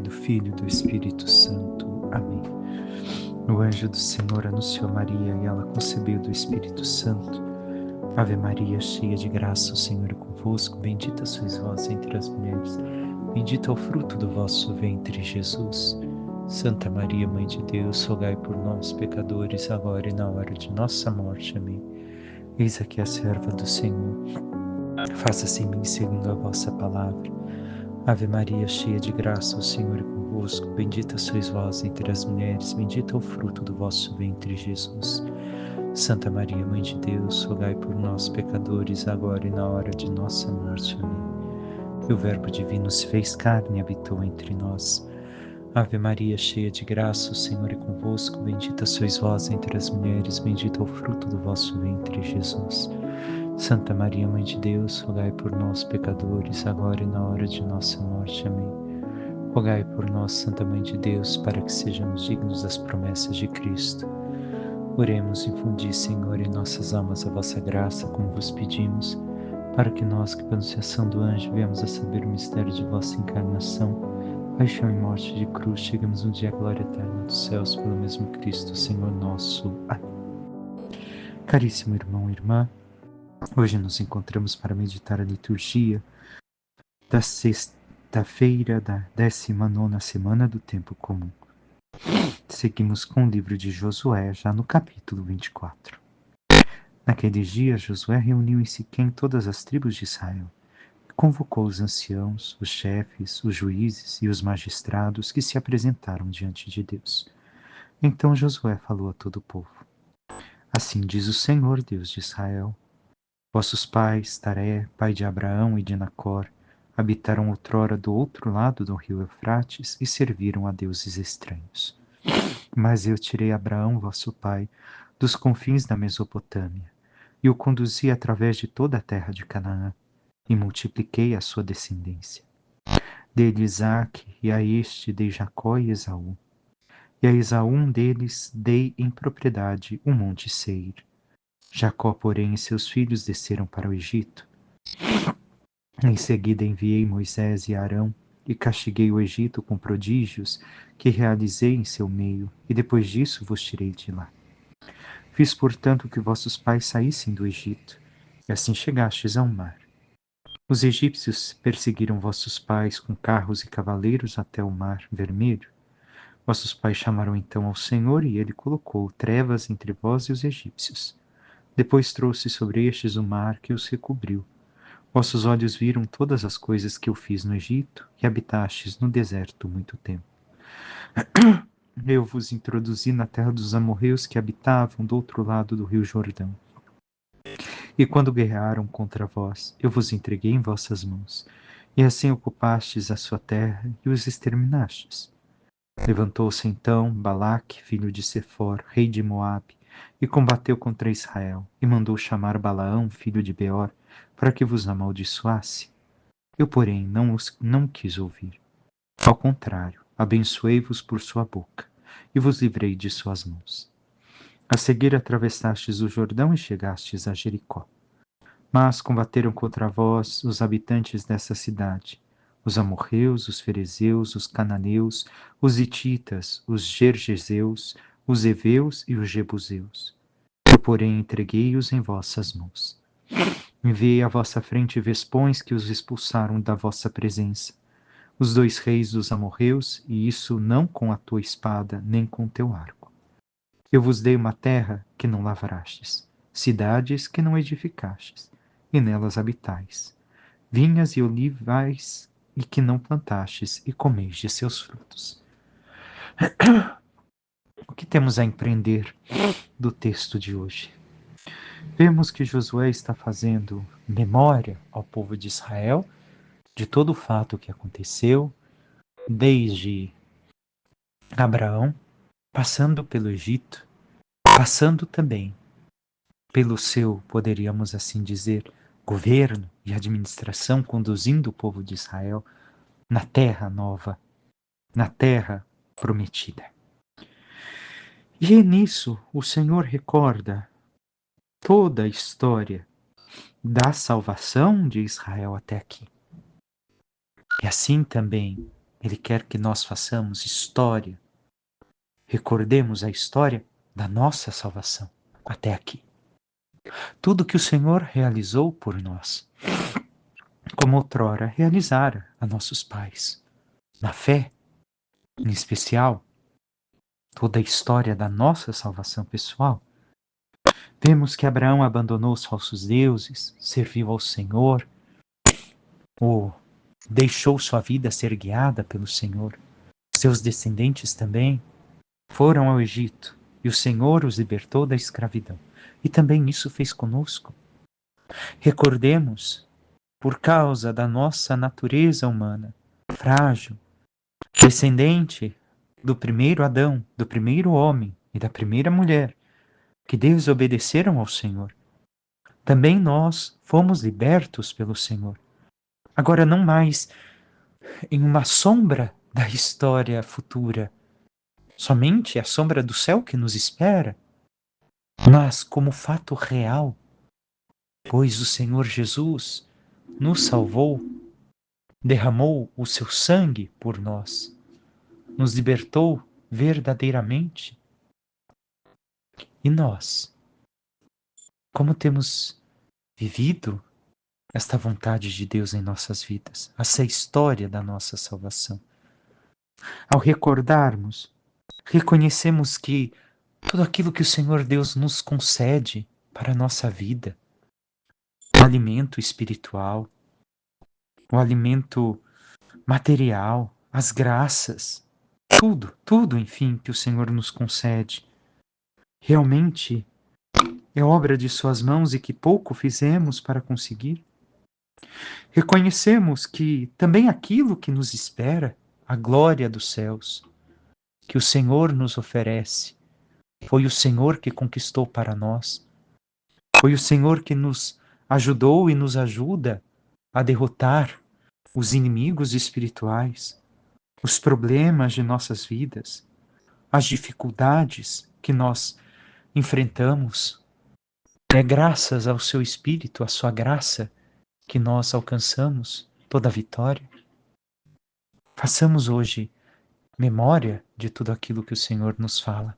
do Filho e do Espírito Santo. Amém. O anjo do Senhor anunciou a Maria e ela concebeu do Espírito Santo. Ave Maria, cheia de graça, o Senhor é convosco. Bendita sois vós entre as mulheres. Bendito é o fruto do vosso ventre, Jesus. Santa Maria, Mãe de Deus, rogai por nós, pecadores, agora e na hora de nossa morte. Amém. Eis aqui a serva do Senhor. Faça-se em mim segundo a vossa palavra. Ave Maria, cheia de graça, o Senhor é convosco. Bendita sois vós entre as mulheres, bendito é o fruto do vosso ventre, Jesus. Santa Maria, Mãe de Deus, rogai por nós, pecadores, agora e na hora de nossa morte. Amém. E o Verbo divino se fez carne e habitou entre nós. Ave Maria, cheia de graça, o Senhor é convosco. Bendita sois vós entre as mulheres, bendito é o fruto do vosso ventre, Jesus. Santa Maria, Mãe de Deus, rogai por nós, pecadores, agora e na hora de nossa morte. Amém. Rogai por nós, Santa Mãe de Deus, para que sejamos dignos das promessas de Cristo. Oremos, infundi, Senhor, em nossas almas a vossa graça, como vos pedimos, para que nós, que pela anunciação do anjo, viemos a saber o mistério de vossa encarnação, paixão e morte de cruz, chegamos um dia à glória eterna dos céus, pelo mesmo Cristo, Senhor nosso. Amém. Caríssimo irmão e irmã, hoje nos encontramos para meditar a liturgia da sexta-feira da 19ª semana do Tempo Comum. Seguimos com o livro de Josué, já no capítulo 24. Naqueles dias, Josué reuniu em Siquém todas as tribos de Israel. Convocou os anciãos, os chefes, os juízes e os magistrados que se apresentaram diante de Deus. Então Josué falou a todo o povo: Assim diz o Senhor, Deus de Israel: Vossos pais, Taré, pai de Abraão e de Nacor, habitaram outrora do outro lado do rio Eufrates e serviram a deuses estranhos. Mas eu tirei Abraão, vosso pai, dos confins da Mesopotâmia, e o conduzi através de toda a terra de Canaã, e multipliquei a sua descendência. Dei-lhe Isaque, e a este dei Jacó e Esaú. E a Esaú um deles dei em propriedade o monte Seir. Jacó, porém, e seus filhos desceram para o Egito. Em seguida enviei Moisés e Arão, e castiguei o Egito com prodígios que realizei em seu meio, e depois disso vos tirei de lá. Fiz, portanto, que vossos pais saíssem do Egito, e assim chegastes ao mar. Os egípcios perseguiram vossos pais com carros e cavaleiros até o mar Vermelho. Vossos pais chamaram então ao Senhor, e ele colocou trevas entre vós e os egípcios. Depois trouxe sobre estes o mar que os recobriu. Vossos olhos viram todas as coisas que eu fiz no Egito, e habitastes no deserto muito tempo. Eu vos introduzi na terra dos amorreus que habitavam do outro lado do rio Jordão. E quando guerrearam contra vós, eu vos entreguei em vossas mãos, e assim ocupastes a sua terra e os exterminastes. Levantou-se então Balaque, filho de Sefor, rei de Moabe, e combateu contra Israel, e mandou chamar Balaão, filho de Beor, para que vos amaldiçoasse. Eu, porém, não quis ouvir. Ao contrário, abençoei-vos por sua boca, e vos livrei de suas mãos. A seguir atravessastes o Jordão e chegastes a Jericó. Mas combateram contra vós os habitantes dessa cidade, os amorreus, os ferezeus, os cananeus, os hititas, os gergeseus, os heveus e os jebuseus. Eu, porém, entreguei-os em vossas mãos. Enviei à vossa frente vespões que os expulsaram da vossa presença, os 2 reis dos amorreus, e isso não com a tua espada, nem com o teu arco. Eu vos dei uma terra que não lavrastes, cidades que não edificastes, e nelas habitais, vinhas e olivais, e que não plantastes, e comeis de seus frutos. O que temos a empreender do texto de hoje? Vemos que Josué está fazendo memória ao povo de Israel de todo o fato que aconteceu, desde Abraão, passando pelo Egito, passando também pelo seu, poderíamos assim dizer, governo e administração, conduzindo o povo de Israel na terra nova, na terra prometida. E nisso o Senhor recorda toda a história da salvação de Israel até aqui. E assim também Ele quer que nós façamos história. Recordemos a história da nossa salvação até aqui. Tudo que o Senhor realizou por nós, como outrora realizara a nossos pais. Na fé, em especial, toda a história da nossa salvação pessoal. Vemos que Abraão abandonou os falsos deuses, serviu ao Senhor, ou deixou sua vida ser guiada pelo Senhor. Seus descendentes também foram ao Egito e o Senhor os libertou da escravidão. E também isso fez conosco. Recordemos, por causa da nossa natureza humana, frágil, descendente do primeiro Adão, do primeiro homem e da primeira mulher, que desobedeceram ao Senhor. Também nós fomos libertos pelo Senhor. Agora, não mais em uma sombra da história futura, somente a sombra do céu que nos espera, mas como fato real, pois o Senhor Jesus nos salvou, derramou o seu sangue por nós, nos libertou verdadeiramente. E nós, como temos vivido esta vontade de Deus em nossas vidas, essa história da nossa salvação? Ao recordarmos, reconhecemos que tudo aquilo que o Senhor Deus nos concede para a nossa vida, o alimento espiritual, o alimento material, as graças, tudo, enfim, que o Senhor nos concede, realmente é obra de suas mãos e que pouco fizemos para conseguir. Reconhecemos que também aquilo que nos espera, a glória dos céus, que o Senhor nos oferece, foi o Senhor que conquistou para nós. Foi o Senhor que nos ajudou e nos ajuda a derrotar os inimigos espirituais, os problemas de nossas vidas, as dificuldades que nós enfrentamos. É graças ao seu Espírito, à sua graça, que nós alcançamos toda a vitória. Façamos hoje memória de tudo aquilo que o Senhor nos fala,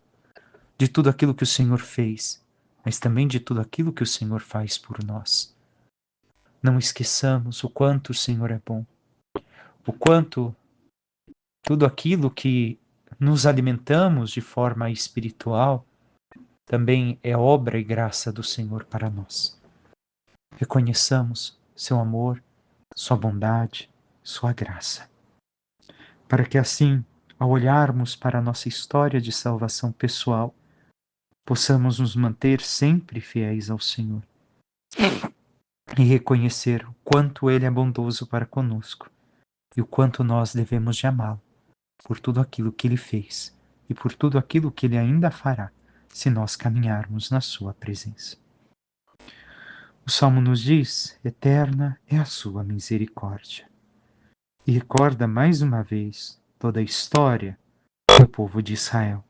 de tudo aquilo que o Senhor fez, mas também de tudo aquilo que o Senhor faz por nós. Não esqueçamos o quanto o Senhor é bom, o quanto tudo aquilo que nos alimentamos de forma espiritual também é obra e graça do Senhor para nós. Reconheçamos seu amor, sua bondade, sua graça, para que assim, ao olharmos para a nossa história de salvação pessoal, possamos nos manter sempre fiéis ao Senhor e reconhecer o quanto Ele é bondoso para conosco e o quanto nós devemos de amá-lo por tudo aquilo que Ele fez e por tudo aquilo que Ele ainda fará se nós caminharmos na sua presença. O Salmo nos diz: eterna é a sua misericórdia. E recorda mais uma vez toda a história do povo de Israel.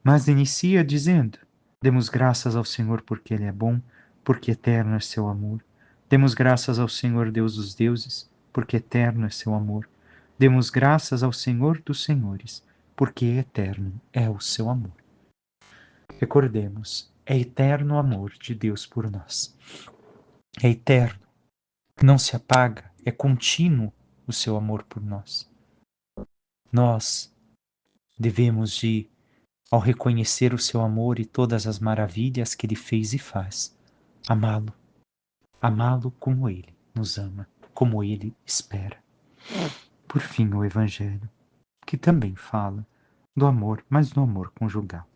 Mas inicia dizendo: demos graças ao Senhor porque Ele é bom, porque eterno é seu amor. Demos graças ao Senhor Deus dos deuses, porque eterno é seu amor. Demos graças ao Senhor dos senhores, porque eterno é o seu amor. Recordemos, é eterno o amor de Deus por nós. É eterno, não se apaga, é contínuo o seu amor por nós. Nós devemos de, ao reconhecer o seu amor e todas as maravilhas que Ele fez e faz, amá-lo. Amá-lo como Ele nos ama, como Ele espera. Por fim, o Evangelho, que também fala do amor, mas do amor conjugal.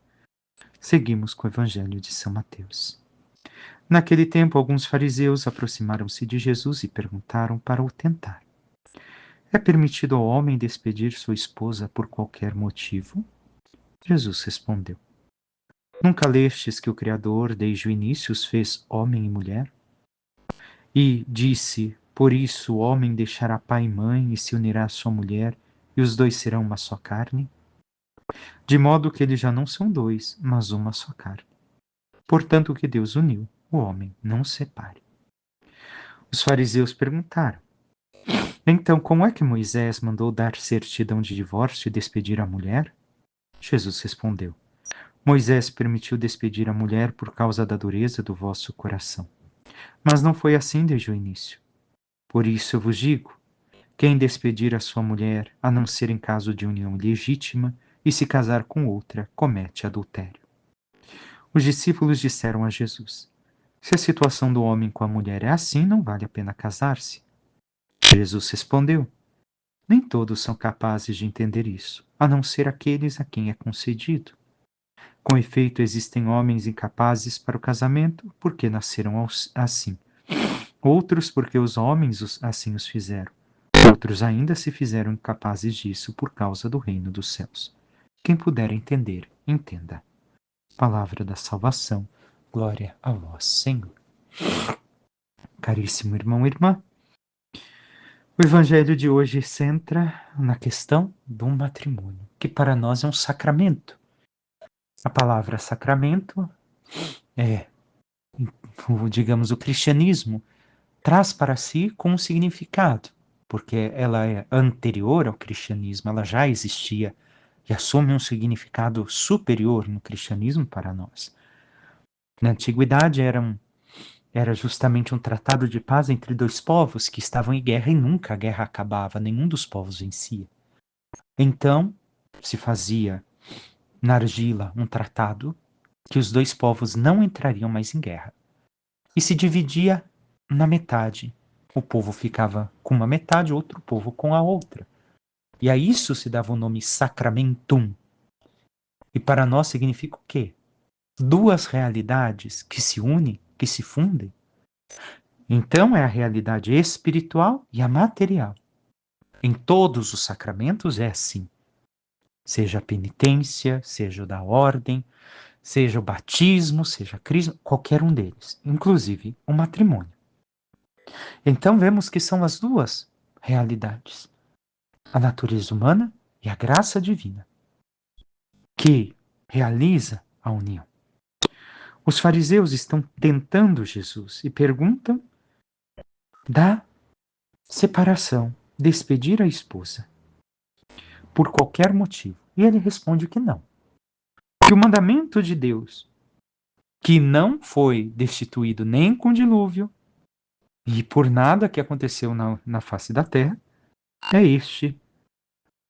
Seguimos com o Evangelho de São Mateus. Naquele tempo, alguns fariseus aproximaram-se de Jesus e perguntaram para o tentar: é permitido ao homem despedir sua esposa por qualquer motivo? Jesus respondeu: nunca lestes que o Criador, desde o início, os fez homem e mulher? E disse: por isso o homem deixará pai e mãe e se unirá à sua mulher, e os dois serão uma só carne? De modo que eles já não são dois, mas uma só carne. Portanto, o que Deus uniu, o homem não separe. Os fariseus perguntaram: Então, como é que Moisés mandou dar certidão de divórcio e despedir a mulher? Jesus respondeu: Moisés permitiu despedir a mulher por causa da dureza do vosso coração. Mas não foi assim desde o início. Por isso eu vos digo: quem despedir a sua mulher, a não ser em caso de união legítima, e se casar com outra, comete adultério. Os discípulos disseram a Jesus: Se a situação do homem com a mulher é assim, não vale a pena casar-se. Jesus respondeu: Nem todos são capazes de entender isso, a não ser aqueles a quem é concedido. Com efeito, existem homens incapazes para o casamento porque nasceram assim. Outros porque os homens assim os fizeram. Outros ainda se fizeram incapazes disso por causa do reino dos céus. Quem puder entender, entenda. Palavra da salvação. Glória a vós, Senhor. Caríssimo irmão e irmã, o evangelho de hoje centra na questão do matrimônio, que para nós é um sacramento. A palavra sacramento é, digamos, o cristianismo traz para si com um significado, porque ela é anterior ao cristianismo, ela já existia e assume um significado superior no cristianismo para nós. Na antiguidade era justamente um tratado de paz entre dois povos que estavam em guerra e nunca a guerra acabava, nenhum dos povos vencia. Então, se fazia na argila um tratado que os dois povos não entrariam mais em guerra. E se dividia na metade. O povo ficava com uma metade, outro povo com a outra. E a isso se dava o nome sacramentum. E para nós significa o quê? Duas realidades que se unem, que se fundem. Então é a realidade espiritual e a material. Em todos os sacramentos é assim. Seja a penitência, seja o da ordem, seja o batismo, seja a crisma, qualquer um deles, inclusive o matrimônio. Então vemos que são as duas realidades, a natureza humana e a graça divina, que realiza a união. Os fariseus estão tentando Jesus e perguntam da separação, despedir a esposa, por qualquer motivo. E ele responde que não. Que o mandamento de Deus, que não foi destituído nem com dilúvio, e por nada que aconteceu na face da terra, é este.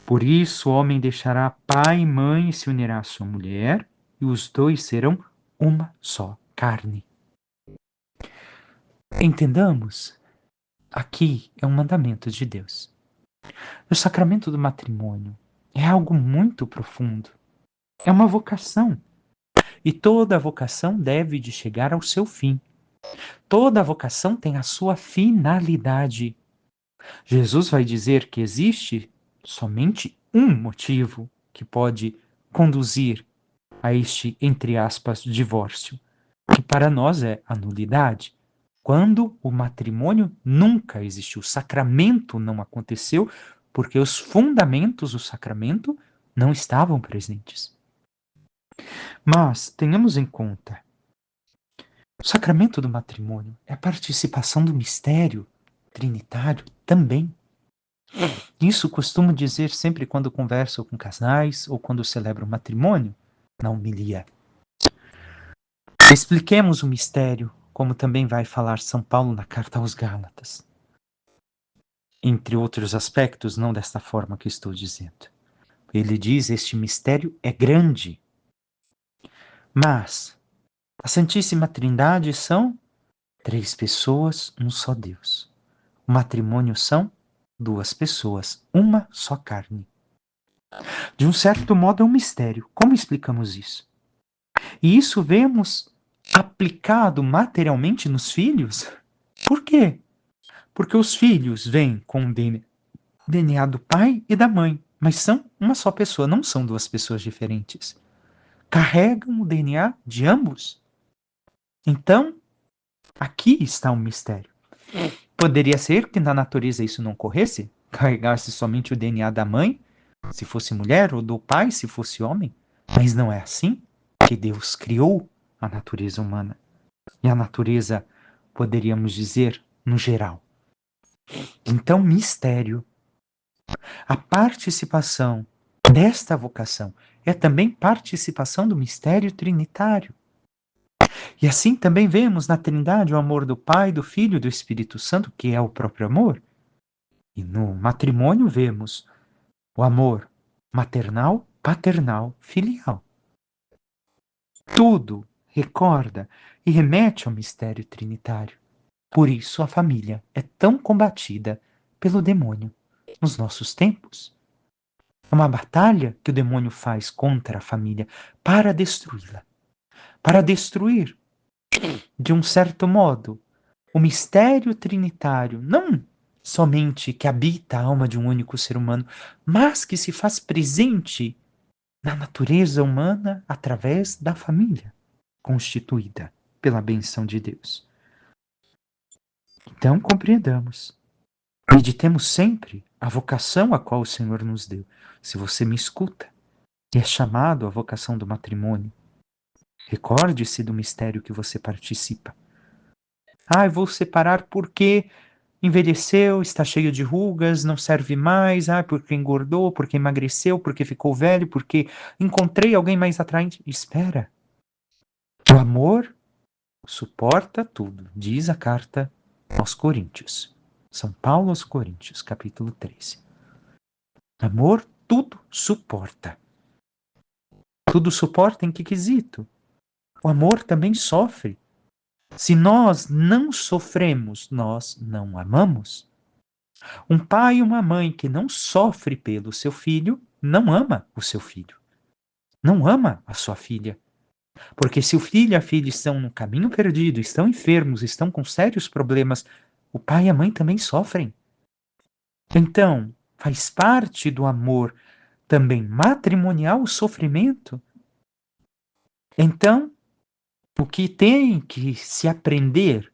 Por isso o homem deixará pai e mãe e se unirá à sua mulher, e os dois serão uma só carne. Entendamos, aqui é um mandamento de Deus. O sacramento do matrimônio é algo muito profundo. É uma vocação. E toda vocação deve de chegar ao seu fim. Toda vocação tem a sua finalidade. Jesus vai dizer que existe somente um motivo que pode conduzir a este, entre aspas, divórcio, que para nós é a nulidade. Quando o matrimônio nunca existiu, o sacramento não aconteceu, porque os fundamentos do sacramento não estavam presentes. Mas tenhamos em conta, o sacramento do matrimônio é a participação do mistério trinitário também. Isso costumo dizer sempre quando converso com casais ou quando celebro um matrimônio, na homilia. Expliquemos o mistério, como também vai falar São Paulo na carta aos Gálatas. Entre outros aspectos, não desta forma que estou dizendo. Ele diz: este mistério é grande. Mas a Santíssima Trindade são três pessoas, um só Deus. O matrimônio são duas pessoas, uma só carne. De um certo modo é um mistério. Como explicamos isso? E isso vemos aplicado materialmente nos filhos? Por quê? Porque os filhos vêm com o DNA do pai e da mãe, mas são uma só pessoa, não são duas pessoas diferentes. Carregam o DNA de ambos. Então, aqui está um mistério. Poderia ser que na natureza isso não ocorresse? Carregasse somente o DNA da mãe, se fosse mulher, ou do pai, se fosse homem? Mas não é assim que Deus criou a natureza humana. E a natureza, poderíamos dizer, no geral. Então, mistério. A participação desta vocação é também participação do mistério trinitário. E assim também vemos na Trindade o amor do Pai, do Filho e do Espírito Santo, que é o próprio amor. E no matrimônio vemos o amor maternal, paternal, filial. Tudo recorda e remete ao mistério trinitário. Por isso a família é tão combatida pelo demônio nos nossos tempos. É uma batalha que o demônio faz contra a família para destruí-la. Para destruir, de um certo modo, o mistério trinitário, não somente que habita a alma de um único ser humano, mas que se faz presente na natureza humana através da família, constituída pela benção de Deus. Então, compreendamos. Meditemos sempre a vocação a qual o Senhor nos deu. Se você me escuta e é chamado à vocação do matrimônio, recorde-se do mistério que você participa. Eu vou separar porque envelheceu, está cheio de rugas, não serve mais, porque engordou, porque emagreceu, porque ficou velho, porque encontrei alguém mais atraente. Espera. O amor suporta tudo, diz a carta aos Coríntios. São Paulo aos Coríntios, capítulo 13. Amor tudo suporta. Tudo suporta em que quesito? O amor também sofre. Se nós não sofremos, nós não amamos. Um pai e uma mãe que não sofre pelo seu filho, não ama o seu filho. Não ama a sua filha. Porque se o filho e a filha estão no caminho perdido, estão enfermos, estão com sérios problemas, o pai e a mãe também sofrem. Então, faz parte do amor também matrimonial o sofrimento. Então, o que tem que se aprender,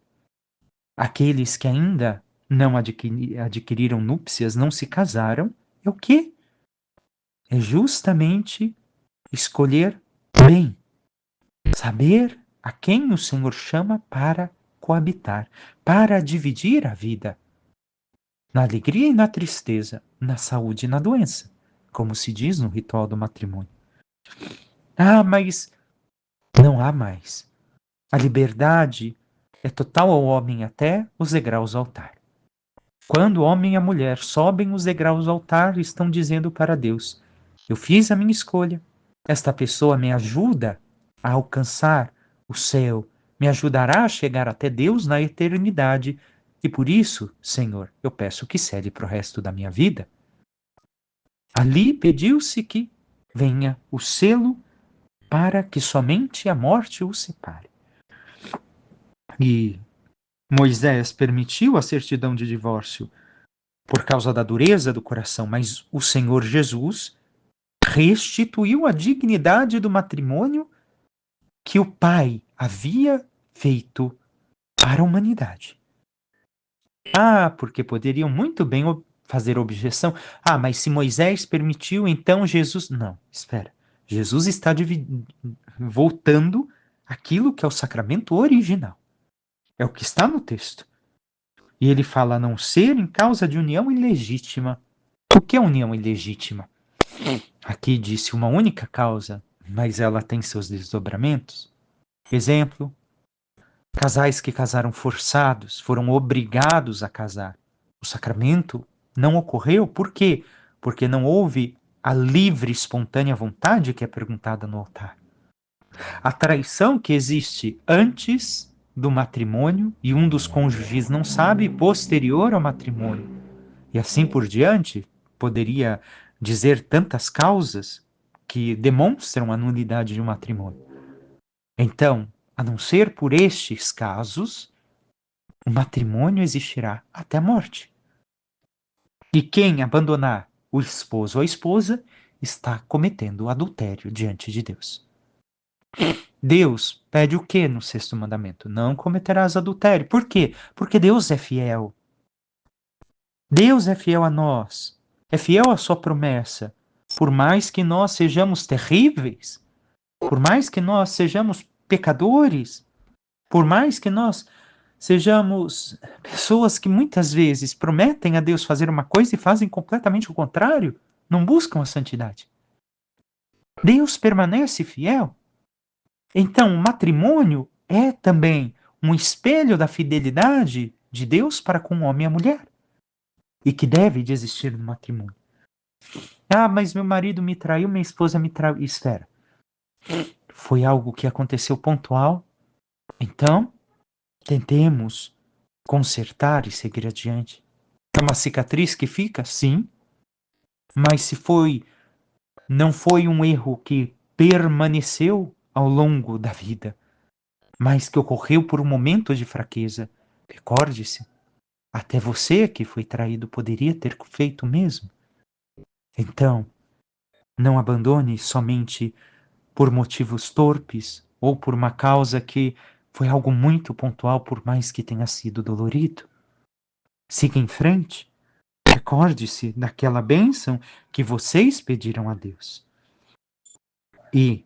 aqueles que ainda não adquiriram núpcias, não se casaram, é o quê? É justamente escolher bem, saber a quem o Senhor chama para coabitar, para dividir a vida, na alegria e na tristeza, na saúde e na doença, como se diz no ritual do matrimônio. Mas não há mais. A liberdade é total ao homem até os degraus do altar. Quando o homem e a mulher sobem os degraus do altar, estão dizendo para Deus: eu fiz a minha escolha, esta pessoa me ajuda a alcançar o céu, me ajudará a chegar até Deus na eternidade, e por isso, Senhor, eu peço que cede para o resto da minha vida. Ali pediu-se que venha o selo para que somente a morte o separe. E Moisés permitiu a certidão de divórcio por causa da dureza do coração, mas o Senhor Jesus restituiu a dignidade do matrimônio que o Pai havia feito para a humanidade. Porque poderiam muito bem fazer objeção. Mas se Moisés permitiu, então Jesus... Não, espera. Jesus está voltando aquilo que é o sacramento original. É o que está no texto. E ele fala a não ser em causa de união ilegítima. O que é união ilegítima? Aqui disse uma única causa, mas ela tem seus desdobramentos. Exemplo, casais que casaram forçados, foram obrigados a casar. O sacramento não ocorreu, por quê? Porque não houve a livre, espontânea vontade que é perguntada no altar. A traição que existe antes do matrimônio e um dos cônjuges não sabe, posterior ao matrimônio. E assim por diante, poderia dizer tantas causas que demonstram a nulidade de um matrimônio. Então, a não ser por estes casos, o matrimônio existirá até a morte. E quem abandonar o esposo ou a esposa está cometendo adultério diante de Deus. Deus pede o que no sexto mandamento? Não cometerás adultério. Por quê? Porque Deus é fiel. Deus é fiel a nós. É fiel à sua promessa. Por mais que nós sejamos terríveis, por mais que nós sejamos pecadores, por mais que nós sejamos pessoas que muitas vezes prometem a Deus fazer uma coisa e fazem completamente o contrário, não buscam a santidade. Deus permanece fiel. Então, o matrimônio é também um espelho da fidelidade de Deus para com o homem e a mulher, e que deve de existir no matrimônio. Ah, mas meu marido me traiu, minha esposa me traiu. Espera. Foi algo que aconteceu pontual. Então, tentemos consertar e seguir adiante. É uma cicatriz que fica? Sim. Mas se não foi um erro que permaneceu ao longo da vida, mas que ocorreu por um momento de fraqueza, recorde-se, até você que foi traído poderia ter feito o mesmo. Então, não abandone somente por motivos torpes ou por uma causa que foi algo muito pontual, por mais que tenha sido dolorido. Siga em frente. Recorde-se daquela bênção que vocês pediram a Deus. E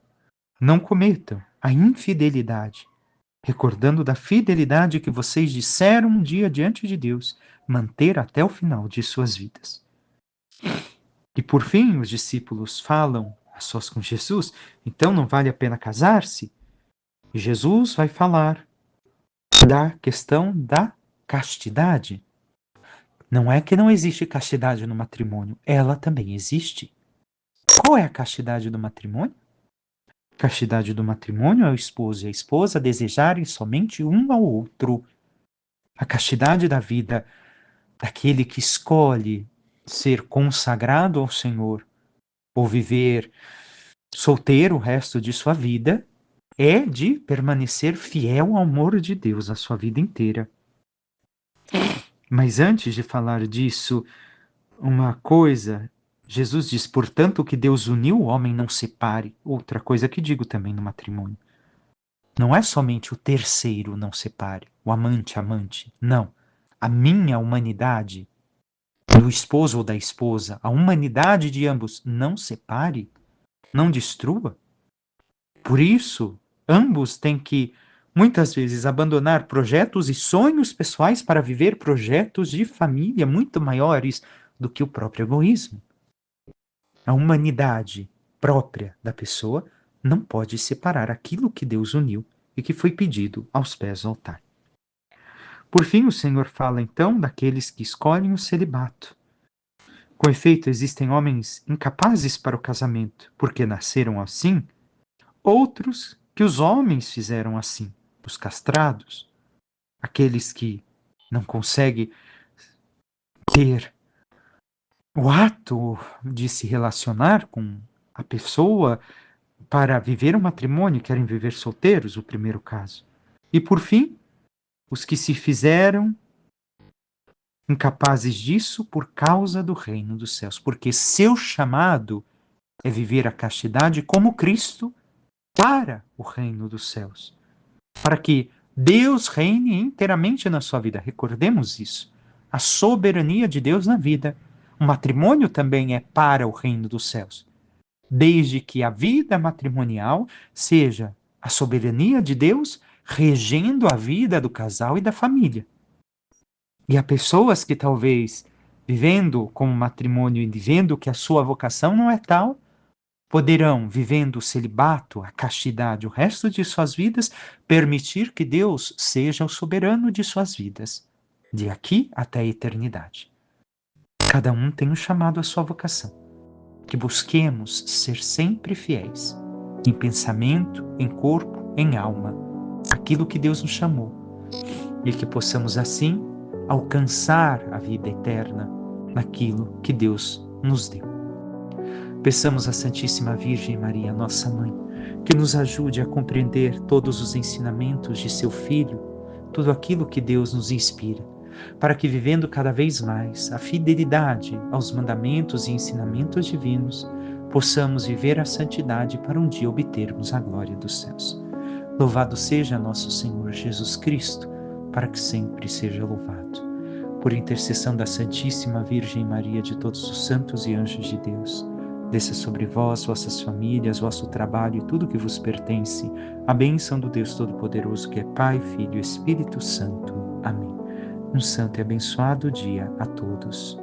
não cometam a infidelidade, recordando da fidelidade que vocês disseram um dia diante de Deus, manter até o final de suas vidas. E por fim, os discípulos falam a sós com Jesus, então não vale a pena casar-se? E Jesus vai falar da questão da castidade. Não é que não existe castidade no matrimônio, ela também existe. Qual é a castidade do matrimônio? A castidade do matrimônio é o esposo e a esposa desejarem somente um ao outro. A castidade da vida daquele que escolhe ser consagrado ao Senhor ou viver solteiro o resto de sua vida é de permanecer fiel ao amor de Deus a sua vida inteira. Mas antes de falar disso, uma coisa, Jesus diz, portanto, que Deus uniu, o homem não separe. Outra coisa que digo também no matrimônio. Não é somente o terceiro não separe, o amante, não. A minha humanidade, do esposo ou da esposa, a humanidade de ambos, não separe, não destrua. Por isso, ambos têm que, muitas vezes, abandonar projetos e sonhos pessoais para viver projetos de família muito maiores do que o próprio egoísmo. A humanidade própria da pessoa não pode separar aquilo que Deus uniu e que foi pedido aos pés do altar. Por fim, o Senhor fala então daqueles que escolhem o celibato. Com efeito, existem homens incapazes para o casamento, porque nasceram assim, outros que os homens fizeram assim, os castrados, aqueles que não conseguem ter o ato de se relacionar com a pessoa para viver um matrimônio, querem viver solteiros, o primeiro caso. E por fim, os que se fizeram incapazes disso por causa do reino dos céus, porque seu chamado é viver a castidade como Cristo para o reino dos céus, para que Deus reine inteiramente na sua vida. Recordemos isso. A soberania de Deus na vida. O matrimônio também é para o reino dos céus, desde que a vida matrimonial seja a soberania de Deus regendo a vida do casal e da família. E há pessoas que talvez, vivendo como matrimônio e vivendo que a sua vocação não é tal, poderão, vivendo o celibato, a castidade, o resto de suas vidas, permitir que Deus seja o soberano de suas vidas, de aqui até a eternidade. Cada um tem um chamado à sua vocação. Que busquemos ser sempre fiéis, em pensamento, em corpo, em alma, aquilo que Deus nos chamou, e que possamos assim alcançar a vida eterna naquilo que Deus nos deu. Peçamos à Santíssima Virgem Maria, nossa Mãe, que nos ajude a compreender todos os ensinamentos de seu Filho, tudo aquilo que Deus nos inspira, para que, vivendo cada vez mais a fidelidade aos mandamentos e ensinamentos divinos, possamos viver a santidade para um dia obtermos a glória dos céus. Louvado seja nosso Senhor Jesus Cristo, para que sempre seja louvado. Por intercessão da Santíssima Virgem Maria, de todos os santos e anjos de Deus, Desça sobre vós, vossas famílias, vosso trabalho e tudo que vos pertence, a bênção do Deus Todo-Poderoso, que é Pai, Filho e Espírito Santo. Amém. Um santo e abençoado dia a todos.